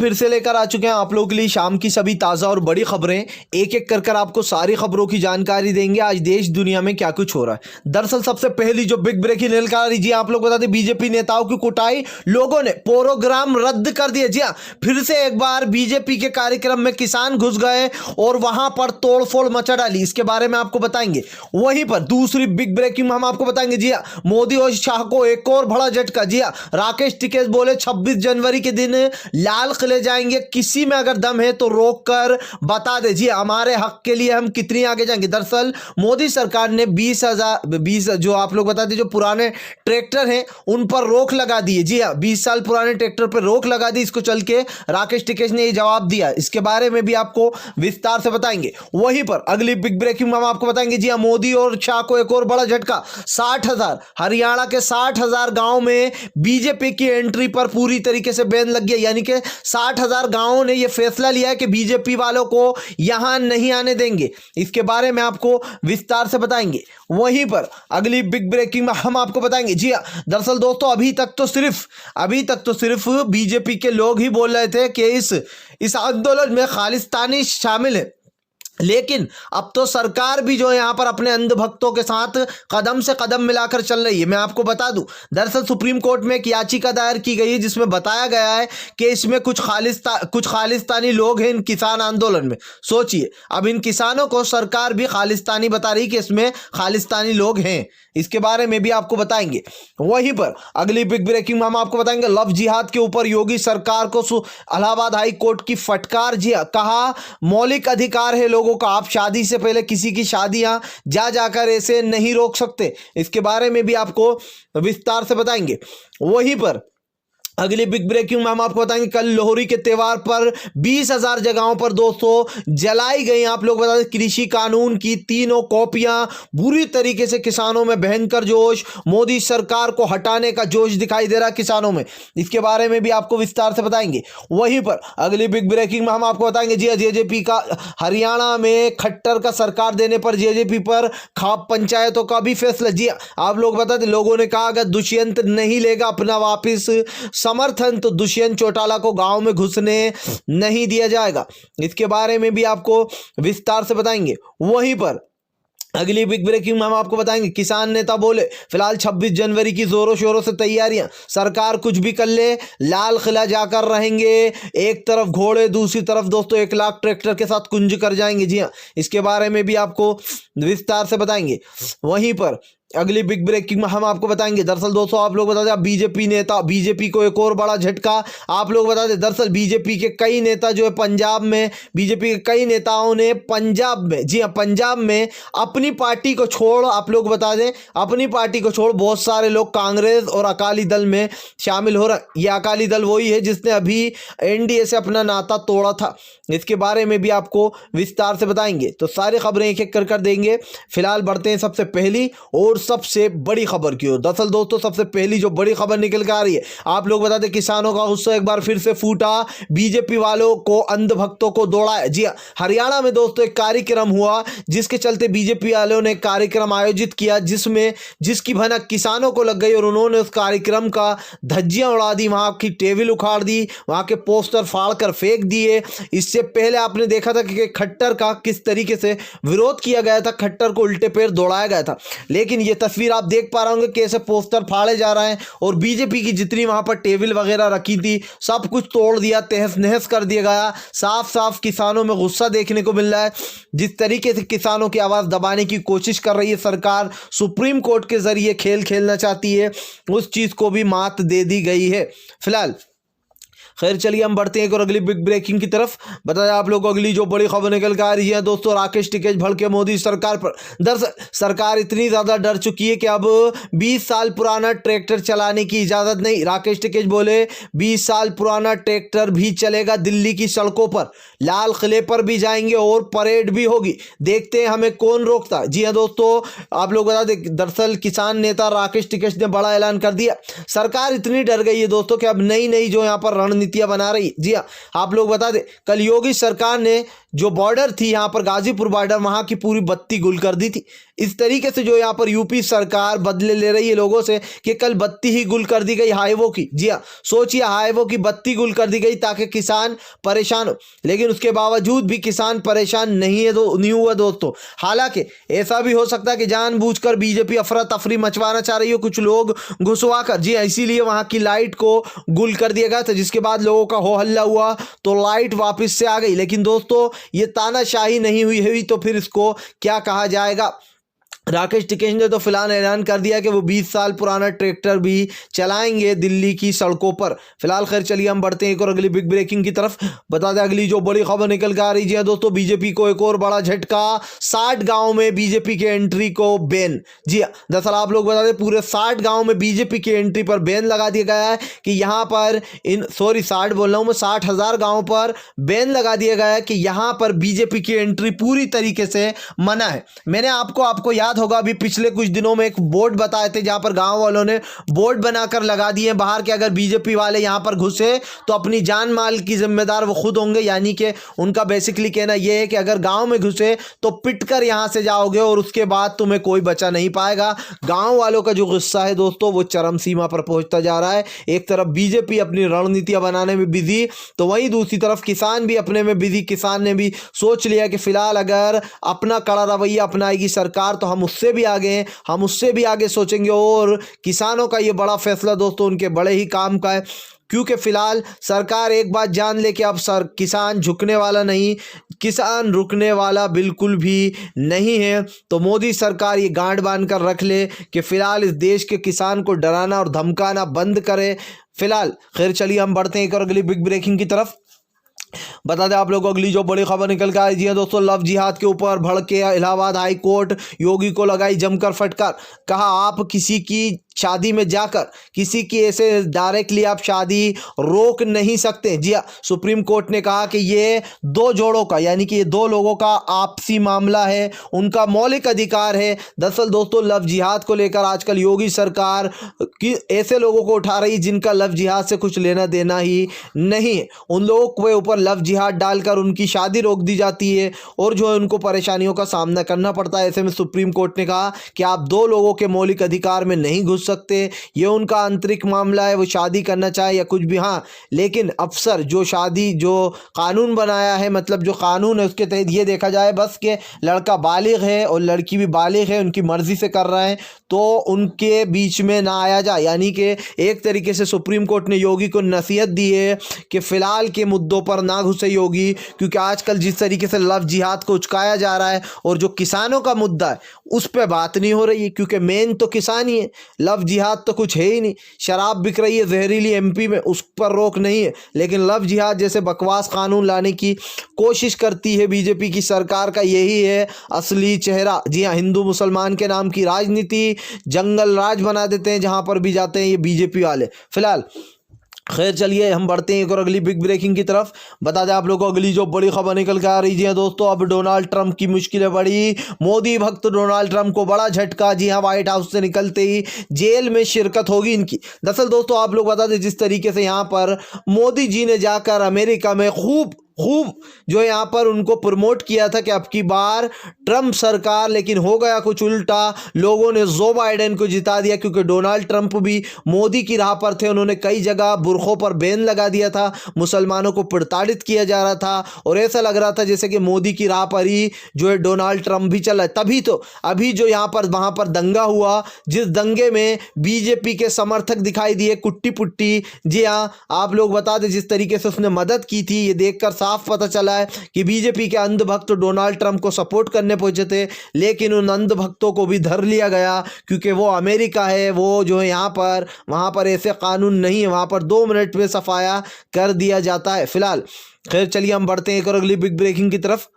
फिर से लेकर आ चुके हैं आप लोगों के लिए शाम की सभी ताज़ा और बड़ी खबरें। एक एक कर आपको सारी खबरों की जानकारी देंगे आज देश दुनिया में क्या कुछ हो रहा है। दरअसल सबसे पहली जो बिग ब्रेकिंग जानकारी जी आप लोग बता दें, बीजेपी नेताओं की कुटाई, लोगों ने प्रोग्राम रद्द कर दिया। जी हाँ, फिर से एक बार बीजेपी के कार्यक्रम में किसान घुस गए और वहां पर तोड़फोड़ मचा डाली। इसके बारे में आपको बताएंगे। वहीं पर दूसरी बिग ब्रेकिंग हम आपको बताएंगे। जी हाँ, मोदी और शाह को एक और बड़ा झटका। जी हाँ, राकेश टिकैत बोले 26 जनवरी के दिन लाल किले जाएंगे, किसी में अगर दम है तो रोक कर बता दे जी हमारे हक के लिए हम कितनी आगे जाएंगे। दरअसल मोदी सरकार ने 20 जो आप लोग बताते जो पुराने ट्रैक्टर हैं उन पर रोक लगा दी है। जी हाँ, 20 साल पुराने ट्रैक्टर पर रोक लगा दी। इसको चल के राकेश टिकैत ने ये जवाब दिया। इसके बारे में भी आपको विस्तार से बताएंगे। वहीं पर अगली बिग ब्रेकिंग में हम आपको बताएंगे। जी हाँ, मोदी और शाह को एक और बड़ा झटका। 60,000 हरियाणा के 60,000 गांव में बीजेपी की एंट्री पर पूरी तरीके से बैन लग गया। यानी कि 60,000 गांवों ने यह फैसला लिया है कि बीजेपी वालों को यहां नहीं आने देंगे। इसके बारे में आपको विस्तार से बताएंगे। वहीं पर अगली बिग ब्रेकिंग में हम आपको बताएंगे। जी हां, दरअसल दोस्तों अभी तक तो सिर्फ बीजेपी के लोग ही बोल रहे थे कि इस आंदोलन में खालिस्तानी शामिल है, लेकिन अब तो सरकार भी जो है यहां पर अपने अंधभक्तों के साथ कदम से कदम मिलाकर चल रही है। मैं आपको बता दूं, दरअसल सुप्रीम कोर्ट में एक याचिका दायर की गई है जिसमें बताया गया है कि इसमें कुछ खालिस्तानी लोग हैं इन किसान आंदोलन में। सोचिए, अब इन किसानों को सरकार भी खालिस्तानी बता रही कि इसमें खालिस्तानी लोग हैं। इसके बारे में भी आपको बताएंगे। वहीं पर अगली बिग ब्रेकिंग में हम आपको बताएंगे, लव जिहाद के ऊपर योगी सरकार को इलाहाबाद हाई कोर्ट की फटकार। जी हां, कहा मौलिक अधिकार है लोगों का, आप शादी से पहले किसी की शादियां जाकर ऐसे नहीं रोक सकते। इसके बारे में भी आपको विस्तार से बताएंगे। वहीं पर अगली बिग ब्रेकिंग में हम आपको बताएंगे, कल लोहड़ी के त्यौहार पर 20,000 जगहों पर दोस्तों जलाई गई। आप लोग बता दें कृषि कानून की तीनों कॉपियां। बुरी तरीके से किसानों में भयंकर जोश, मोदी सरकार को हटाने का जोश दिखाई दे रहा किसानों में। इसके बारे में भी आपको विस्तार से बताएंगे। वहीं पर अगली बिग ब्रेकिंग में हम आपको बताएंगे, जी जेजेपी का हरियाणा में खट्टर का सरकार देने पर जेजेपी पर खाप पंचायतों का भी फैसला। जी आप लोग बता दें, लोगों ने कहा अगर दुष्यंत नहीं लेगा अपना वापिस समर्थन तो दुष्यंत चौटाला को गांव में घुसने नहीं दिया जाएगा। इसके बारे में भी आपको विस्तार से बताएंगे। वहीं पर अगली बिग ब्रेकिंग में हम आपको बताएंगे, किसान नेता बोले फिलहाल 26 जनवरी की जोरों शोरों से तैयारियां, सरकार कुछ भी कर ले लाल किला जाकर रहेंगे। एक तरफ घोड़े, दूसरी तरफ दोस्तों 1 लाख ट्रैक्टर के साथ कुंज कर जाएंगे। जी हाँ, इसके बारे में भी आपको विस्तार से बताएंगे। वहीं पर अगली बिग ब्रेकिंग में हम आपको बताएंगे, दरअसल दोस्तों आप लोग बता दें बीजेपी को एक और बड़ा झटका। आप लोग बता दें, दरअसल बीजेपी के कई नेता जो है पंजाब में, बीजेपी के कई नेताओं ने पंजाब में, जी हाँ पंजाब में अपनी पार्टी को छोड़, आप लोग बता दें अपनी पार्टी को छोड़ बहुत सारे लोग कांग्रेस और अकाली दल में शामिल हो रहे। ये अकाली दल वही है जिसने अभी एनडीए से अपना नाता तोड़ा था। इसके बारे में भी आपको विस्तार से बताएंगे। तो सारी खबरें एक एक कर देंगे। फिलहाल बढ़ते हैं सबसे पहली और सबसे बड़ी खबर की ओर। दरअसल दोस्तों सबसे पहली जो बड़ी खबर निकल के आ रही है, आप लोग बता दें किसानों का गुस्सा एक बार फिर से फूटा, बीजेपी वालों को अंधभक्तों को दौड़ाया। जी हां, हरियाणा में दोस्तों एक कार्यक्रम हुआ जिसके चलते बीजेपी वालों ने कार्यक्रम आयोजित किया जिसकी भनक किसानों को लग गई और उन्होंने उस कार्यक्रम का धज्जियां उड़ा दी, वहां की टेबल उखाड़ दी, वहां के पोस्टर फाड़ कर फेंक दिए। इससे पहले आपने देखा था कि खट्टर का किस तरीके से विरोध किया गया था, खट्टर को उल्टे पैर दौड़ाया गया था। लेकिन ये तस्वीर आप देख पा रहे होंगे कैसे पोस्टर फाड़े जा रहे हैं और बीजेपी की जितनी वहां पर टेबल वगैरह रखी थी सब कुछ तोड़ दिया, तहस नहस कर दिया गया। साफ साफ किसानों में गुस्सा देखने को मिल रहा है। जिस तरीके से किसानों की आवाज दबाने की कोशिश कर रही है सरकार, सुप्रीम कोर्ट के जरिए खेल खेलना चाहती है, उस चीज को भी मात दे दी गई है। फिलहाल खैर चलिए हम बढ़ते हैं और अगली बिग ब्रेकिंग की तरफ। बताया आप लोगों को अगली जो बड़ी खबर निकल कर आ रही है दोस्तों, राकेश टिकैत भड़के मोदी सरकार पर। दरअसल सरकार इतनी ज्यादा डर चुकी है कि अब 20 साल पुराना ट्रैक्टर चलाने की इजाजत नहीं। राकेश टिकैत बोले 20 साल पुराना ट्रैक्टर भी चलेगा दिल्ली की सड़कों पर, लाल किले पर भी जाएंगे और परेड भी होगी, देखते हैं हमें कौन रोकता। जी हाँ दोस्तों, आप लोग बता दें दरअसल किसान नेता राकेश टिकैत ने बड़ा ऐलान कर दिया। सरकार इतनी डर गई है दोस्तों कि अब नई जो यहाँ पर रणनीति रणनीतियां बना रही है। जी हाँ, आप लोग बता दें कल योगी सरकार ने जो बॉर्डर थी यहाँ पर गाजीपुर बॉर्डर, वहां की पूरी बत्ती गुल कर दी थी। इस तरीके से जो यहाँ पर यूपी सरकार बदले ले रही है लोगों से कि कल बत्ती ही गुल कर दी गई हाईवो की। जी हाँ, सोचिए हाईवो की बत्ती गुल कर दी गई ताकि किसान परेशान हो, लेकिन उसके बावजूद भी किसान परेशान नहीं है नहीं हुआ दोस्तों। हालांकि ऐसा भी हो सकता है कि जानबूझकर बीजेपी अफरा तफरी मचवाना चाह रही हो, कुछ लोग घुसवा कर। जी हाँ, इसीलिए वहां की लाइट को गुल कर दिया गया था, जिसके बाद लोगों का हो हल्ला हुआ तो लाइट वापस से आ गई। लेकिन दोस्तों ये तानाशाही नहीं हुई तो फिर इसको क्या कहा जाएगा। राकेश टिकैत ने तो फिलहाल ऐलान कर दिया कि वो 20 साल पुराना ट्रैक्टर भी चलाएंगे दिल्ली की सड़कों पर। फिलहाल खैर चलिए हम बढ़ते हैं एक और अगली बिग ब्रेकिंग की तरफ। बता दें अगली जो बड़ी खबर निकल के आ रही है दोस्तों, बीजेपी को एक और बड़ा झटका, 60 गांव में बीजेपी के एंट्री को बैन। जी हाँ, दरअसल आप लोग बता दें पूरे 60 गांव में बीजेपी की एंट्री पर बैन लगा दिया गया है कि यहाँ पर 60 बोल रहा हूँ मैं, 60,000 गाँव पर बैन लगा दिया गया है कि यहाँ पर बीजेपी की एंट्री पूरी तरीके से मना है। मैंने आपको याद होगा अभी पिछले कुछ दिनों में एक बोर्ड बताए थे जहां पर गांव वालों ने बोर्ड बनाकर लगा दिए बाहर के अगर बीजेपी वाले यहां पर घुसे तो अपनी जान माल की जिम्मेदार वो खुद होंगे। यानी कि उनका बेसिकली कहना यह है कि अगर गांव में घुसे तो पिटकर यहां से जाओगे और उसके बाद तुम्हें कोई बचा नहीं पाएगा। गांव वालों का जो गुस्सा है दोस्तों वो चरम सीमा पर पहुंचता जा रहा है। एक तरफ बीजेपी अपनी रणनीतियां बनाने में बिजी, तो वहीं दूसरी तरफ किसान भी अपने में बिजी। किसान ने भी सोच लिया कि फिलहाल अगर अपना कड़ा रवैया अपनाएगी सरकार तो हम उससे भी आगे हैं, हम उससे भी आगे सोचेंगे। और किसानों का ये बड़ा फैसला दोस्तों उनके बड़े ही काम का है, क्योंकि फिलहाल सरकार एक बात जान ले कि अब किसान झुकने वाला नहीं, किसान रुकने वाला बिल्कुल भी नहीं है। तो मोदी सरकार ये गांठ बांध कर रख ले कि फिलहाल इस देश के किसान को डराना और धमकाना बंद करे। फिलहाल खैर चलिए हम बढ़ते हैं एक और अगली बिग ब्रेकिंग की तरफ। बता दें आप लोगों को अगली जो बड़ी खबर निकल के आई है दोस्तों, लव जिहाद के ऊपर भड़के इलाहाबाद हाई कोर्ट, योगी को लगाई जमकर फटकार। कहा आप किसी की शादी में जाकर किसी की ऐसे डायरेक्टली आप शादी रोक नहीं सकते। जी हाँ, सुप्रीम कोर्ट ने कहा कि ये दो जोड़ों का यानी कि ये दो लोगों का आपसी मामला है, उनका मौलिक अधिकार है। दरअसल दोस्तों लव जिहाद को लेकर आजकल योगी सरकार की ऐसे लोगों को उठा रही जिनका लव जिहाद से कुछ लेना देना ही नहीं है। उन लोगों के ऊपर लव जिहाद डालकर उनकी शादी रोक दी जाती है और जो है उनको परेशानियों का सामना करना पड़ता है। ऐसे में सुप्रीम कोर्ट ने कहा कि आप दो लोगों के मौलिक अधिकार में नहीं घुस सकते, ये उनका आंतरिक मामला है, वो शादी करना चाहे या कुछ भी। हाँ, लेकिन अफसर जो शादी जो कानून बनाया है, मतलब जो कानून है उसके तहत ये देखा जाए बस कि लड़का बालिग है और लड़की भी बालिग है, उनकी मर्जी से कर रहे हैं तो उनके बीच में ना आया जाए। यानी कि एक तरीके से सुप्रीम कोर्ट ने योगी को नसीहत दी है कि फिलहाल के मुद्दों पर ना घुसे योगी, क्योंकि आजकल जिस तरीके से लव जिहाद को उचकाया जा रहा है और जो किसानों का मुद्दा है उस पर बात नहीं हो रही है, क्योंकि मेन तो किसान ही है, लव जिहाद तो कुछ है ही नहीं। शराब बिक रही है जहरीली एमपी में, उस पर रोक नहीं है, लेकिन लव जिहाद जैसे बकवास कानून लाने की कोशिश करती है बीजेपी की सरकार का यही है असली चेहरा। जी हाँ, हिंदू मुसलमान के नाम की राजनीति, जंगल राज बना देते हैं जहां पर भी जाते हैं ये बीजेपी वाले। फिलहाल खैर चलिए हम बढ़ते हैं एक और अगली बिग ब्रेकिंग की तरफ। बता दें आप लोगों को अगली जो बड़ी खबर निकल के आ रही है दोस्तों, अब डोनाल्ड ट्रंप की मुश्किलें बढ़ी, मोदी भक्त डोनाल्ड ट्रंप को बड़ा झटका। जी हाँ, व्हाइट हाउस से निकलते ही जेल में शिरकत होगी इनकी। दरअसल दोस्तों आप लोग बता दें जिस तरीके से यहाँ पर मोदी जी ने जाकर अमेरिका में खूब जो यहाँ पर उनको प्रमोट किया था कि अब की बार ट्रंप सरकार, लेकिन हो गया कुछ उल्टा। लोगों ने जो बाइडेन को जिता दिया, क्योंकि डोनाल्ड ट्रंप भी मोदी की राह पर थे। उन्होंने कई जगह बुरखों पर बैन लगा दिया था, मुसलमानों को प्रताड़ित किया जा रहा था और ऐसा लग रहा था जैसे कि मोदी की राह पर ही जो है डोनाल्ड ट्रंप भी चल रहा है। तभी तो अभी जो यहाँ पर वहाँ पर दंगा हुआ, जिस दंगे में बीजेपी के समर्थक दिखाई दिए कुट्टी पुट्टी। जी हाँ, आप लोग बता दें जिस तरीके से उसने मदद की थी, ये देखकर साफ पता चला है कि बीजेपी के अंधभक्त डोनाल्ड ट्रंप को सपोर्ट करने पहुंचे थे, लेकिन उन अंधभक्तों को भी धर लिया गया, क्योंकि वो अमेरिका है, वो जो है यहाँ पर वहाँ पर ऐसे कानून नहीं है, वहाँ पर 2 मिनट में सफाया कर दिया जाता है। फिलहाल खैर चलिए हम बढ़ते हैं एक और अगली बिग ब्रेकिंग की तरफ।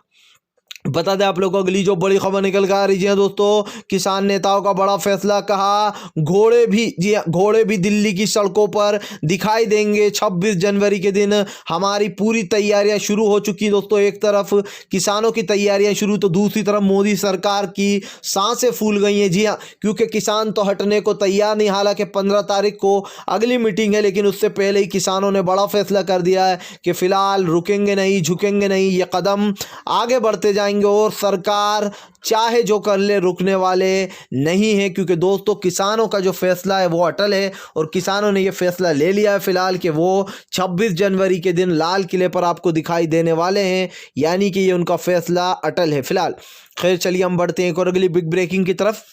बता दें आप लोग को अगली जो बड़ी खबर निकल कर आ रही है दोस्तों, किसान नेताओं का बड़ा फैसला, कहा घोड़े भी, जी घोड़े भी दिल्ली की सड़कों पर दिखाई देंगे 26 जनवरी के दिन। हमारी पूरी तैयारियां शुरू हो चुकी दोस्तों। एक तरफ किसानों की तैयारियां शुरू, तो दूसरी तरफ मोदी सरकार की सांसें फूल गई हैं। जी हाँ, क्योंकि किसान तो हटने को तैयार नहीं। हालांकि 15 तारीख को अगली मीटिंग है, लेकिन उससे पहले ही किसानों ने बड़ा फैसला कर दिया है कि फिलहाल रुकेंगे नहीं, झुकेंगे नहीं, ये कदम आगे बढ़ते जाएंगे और सरकार चाहे जो कर ले रुकने वाले नहीं है। क्योंकि दोस्तों किसानों का जो फैसला है वो अटल है और किसानों ने ये फैसला ले लिया है फिलहाल कि वो 26 जनवरी के दिन लाल किले पर आपको दिखाई देने वाले हैं, यानी कि ये उनका फैसला अटल है फिलहाल। खैर चलिए हम बढ़ते हैं एक और अगली बिग ब्रेकिंग की तरफ।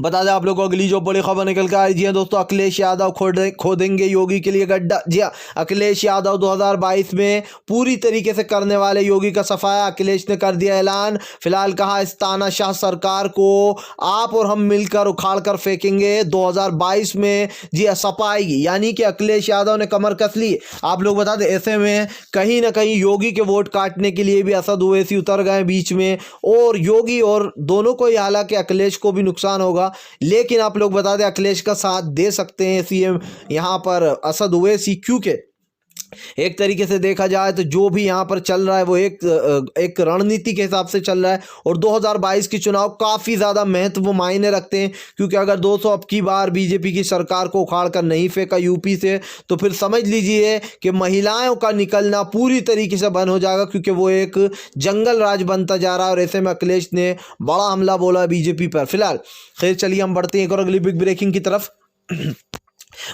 बता दें आप लोगों को अगली जो बड़ी खबर निकल कर आ रही है दोस्तों, अखिलेश यादव खोदेंगे योगी के लिए गड्ढा। जी हाँ, अखिलेश यादव 2022 में पूरी तरीके से करने वाले योगी का सफाया अखिलेश ने कर दिया ऐलान। फिलहाल कहा इस तानाशाह सरकार को आप और हम मिलकर उखाड़ कर फेंकेंगे 2022 में। जी हाँ, सपा आएगी, यानी कि अखिलेश यादव ने कमर कस ली। आप लोग बता दें ऐसे में कहीं ना कहीं योगी के वोट काटने के लिए भी असद ओवैसी उतर गए बीच में, और योगी और दोनों को ही, हालांकि अखिलेश को भी नुकसान होगा, लेकिन आप लोग बता दें अखिलेश का साथ दे सकते हैं सीएम यहां पर असद ओवैसी। क्योंकि एक तरीके से देखा जाए तो जो भी यहाँ पर चल रहा है वो एक रणनीति के हिसाब से चल रहा है, और 2022 के चुनाव काफ़ी ज़्यादा महत्व मायने रखते हैं। क्योंकि अगर 200 अब की बार बीजेपी की सरकार को उखाड़ कर नहीं फेंका यूपी से, तो फिर समझ लीजिए कि महिलाओं का निकलना पूरी तरीके से बंद हो जाएगा, क्योंकि वो एक जंगल राज बनता जा रहा है। और ऐसे में अखिलेश ने बड़ा हमला बोला बीजेपी पर फिलहाल। खैर चलिए हम बढ़ते हैं एक और अगली बिग ब्रेकिंग की तरफ।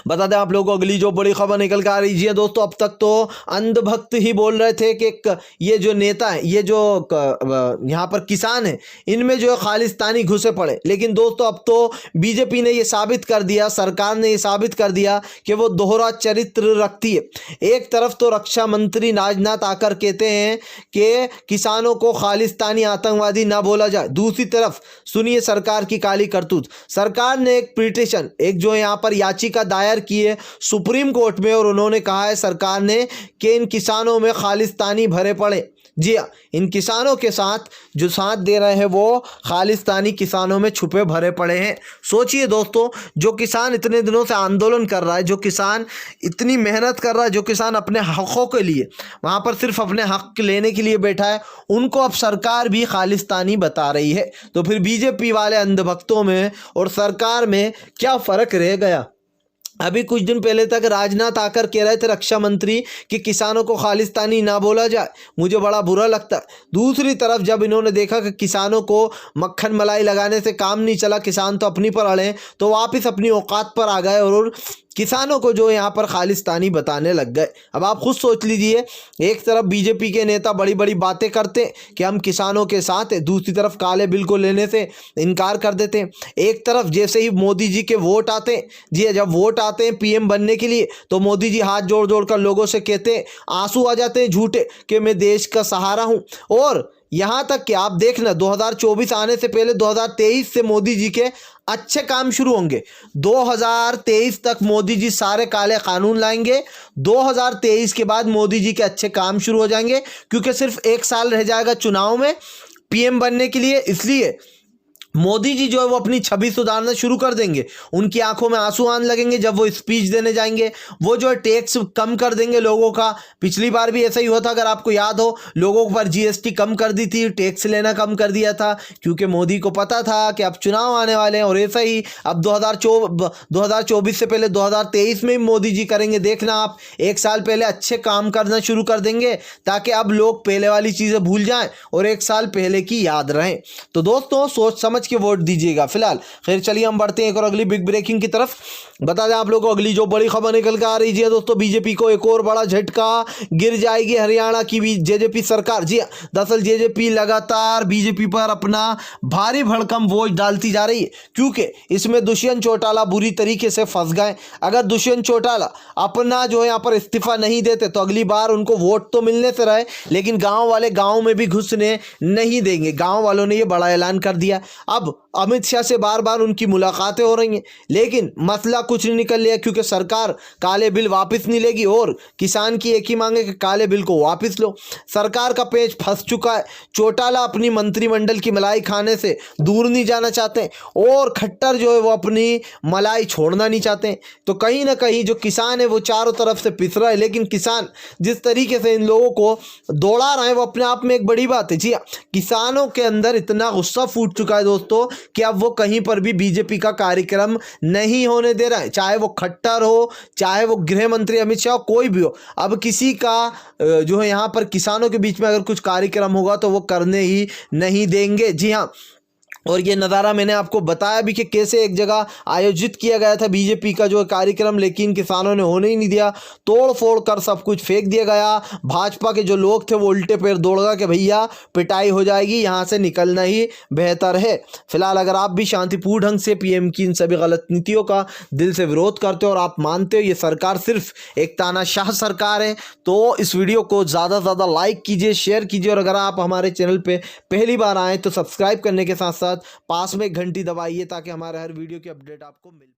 बता दें आप लोगों को अगली जो बड़ी खबर निकल कर आ रही है दोस्तों, अब तक तो अंधभक्त ही बोल रहे थे कि ये जो नेता है, ये जो यहाँ पर किसान है, इनमें जो है खालिस्तानी घुसे पड़े। लेकिन दोस्तों अब तो बीजेपी ने ये साबित कर दिया, सरकार ने ये साबित कर दिया कि वो दोहरा चरित्र रखती है। एक तरफ तो रक्षा मंत्री राजनाथ आकर कहते हैं कि किसानों को खालिस्तानी आतंकवादी ना बोला जाए, दूसरी तरफ सुनिए सरकार की काली करतूत। सरकार ने एक पिटीशन, एक जो यहाँ पर याचिका दायर की है सुप्रीम कोर्ट में, और उन्होंने कहा है सरकार ने कि इन किसानों में खालिस्तानी भरे पड़े। जी हाँ, इन किसानों के साथ जो साथ दे रहे हैं वो खालिस्तानी किसानों में छुपे भरे पड़े हैं। सोचिए दोस्तों, जो किसान इतने दिनों से आंदोलन कर रहा है, जो किसान इतनी मेहनत कर रहा है, जो किसान अपने हकों के लिए वहाँ पर सिर्फ अपने हक लेने के लिए बैठा है, उनको अब सरकार भी खालिस्तानी बता रही है। तो फिर बीजेपी वाले अंधभक्तों में और सरकार में क्या फ़र्क रह गया? अभी कुछ दिन पहले तक राजनाथ आकर कह रहे थे रक्षा मंत्री कि किसानों को खालिस्तानी ना बोला जाए, मुझे बड़ा बुरा लगता है। दूसरी तरफ जब इन्होंने देखा कि किसानों को मक्खन मलाई लगाने से काम नहीं चला, किसान तो अपनी पर अड़े, तो वापस अपनी औकात पर आ गए और किसानों को जो यहाँ पर खालिस्तानी बताने लग गए। अब आप खुद सोच लीजिए, एक तरफ बीजेपी के नेता बड़ी बड़ी बातें करते कि हम किसानों के साथ हैं, दूसरी तरफ काले बिल को लेने से इनकार कर देते हैं। एक तरफ जैसे ही मोदी जी के वोट आते हैं, जी जब वोट आते हैं पीएम बनने के लिए, तो मोदी जी हाथ जोड़ जोड़ कर लोगों से कहते हैं, आंसू आ जाते हैं झूठे कि मैं देश का सहारा हूँ। और यहाँ तक कि आप देखना 2024 आने से पहले 2023 से मोदी जी के अच्छे काम शुरू होंगे। 2023 तक मोदी जी सारे काले कानून लाएंगे, 2023 के बाद मोदी जी के अच्छे काम शुरू हो जाएंगे, क्योंकि सिर्फ 1 साल रह जाएगा चुनाव में पीएम बनने के लिए। इसलिए मोदी जी जो है वो अपनी छवि सुधारना शुरू कर देंगे, उनकी आंखों में आंसू आने लगेंगे जब वो स्पीच देने जाएंगे। वो जो है टैक्स कम कर देंगे लोगों का, पिछली बार भी ऐसा ही हुआ था, अगर आपको याद हो, लोगों पर जीएसटी कम कर दी थी, टैक्स लेना कम कर दिया था, क्योंकि मोदी को पता था कि अब चुनाव आने वाले हैं। और ऐसा ही अब 2024 से पहले 2023 में मोदी जी करेंगे। देखना आप 1 साल पहले अच्छे काम करना शुरू कर देंगे, ताकि अब लोग पहले वाली चीज़ें भूल जाएं और 1 साल पहले की याद रहें। तो दोस्तों सोच समझ के वोट दीजिएगा फिलहाल। खैर चलिए हम बढ़ते हैं एक और अगली बिग ब्रेकिंग की तरफ। बता दें आप लोगों को अगली जो बड़ी खबर निकल कर आ रही है दोस्तों, बीजेपी को एक और बड़ा झटका, गिर जाएगी हरियाणा की भी जेजेपी सरकार। जी दरअसल जेजेपी लगातार बीजेपी पर अपना भारी भड़कम बोझ डालती जा रही है, क्योंकि इसमें दुष्यंत चौटाला बुरी तरीके से फंस गए। अगर दुष्यंत चौटाला अपना जो है यहाँ पर इस्तीफा नहीं देते तो अगली बार उनको वोट तो मिलने से रहे, लेकिन गाँव वाले गाँव में भी घुसने नहीं देंगे। गाँव वालों ने ये बड़ा ऐलान कर दिया। अब अमित शाह से बार बार उनकी मुलाकातें हो रही हैं, लेकिन मसला कुछ नहीं निकल लिया क्योंकि सरकार काले बिल वापस नहीं लेगी और किसान की एक ही मांग है कि काले बिल को वापस लो। सरकार का पेच फंस चुका है। चौटाला अपनी मंत्रिमंडल की मलाई खाने से दूर नहीं जाना चाहते और खट्टर जो है वो अपनी मलाई छोड़ना नहीं चाहते। तो कहीं ना कहीं जो किसान है वो चारों तरफ से पिस रहा है, लेकिन किसान जिस तरीके से इन लोगों को दौड़ा रहे हैं वो अपने आप में एक बड़ी बात है। जी हाँ, किसानों के अंदर इतना गुस्सा फूट चुका है दोस्तों कि अब वो कहीं पर भी बीजेपी का कार्यक्रम नहीं होने दे रहा है, चाहे वो खट्टर हो, चाहे वो गृह मंत्री अमित शाह, कोई भी हो। अब किसी का जो है यहाँ पर किसानों के बीच में अगर कुछ कार्यक्रम होगा तो वो करने ही नहीं देंगे। जी हाँ, और ये नज़ारा मैंने आपको बताया भी कि कैसे एक जगह आयोजित किया गया था बीजेपी का जो कार्यक्रम, लेकिन किसानों ने होने ही नहीं दिया। तोड़ फोड़ कर सब कुछ फेंक दिया गया। भाजपा के जो लोग थे वो उल्टे पैर दौड़ गए कि भैया पिटाई हो जाएगी, यहाँ से निकलना ही बेहतर है। फिलहाल अगर आप भी शांतिपूर्ण ढंग से पीएम की इन सभी गलत नीतियों का दिल से विरोध करते हो और आप मानते हो ये सरकार सिर्फ एक तानाशाह सरकार है, तो इस वीडियो को ज़्यादा से ज़्यादा लाइक कीजिए, शेयर कीजिए और अगर आप हमारे चैनल पर पहली बार आएँ तो सब्सक्राइब करने के साथ साथ पास में घंटी दबाइए ताकि हमारे हर वीडियो की अपडेट आपको मिल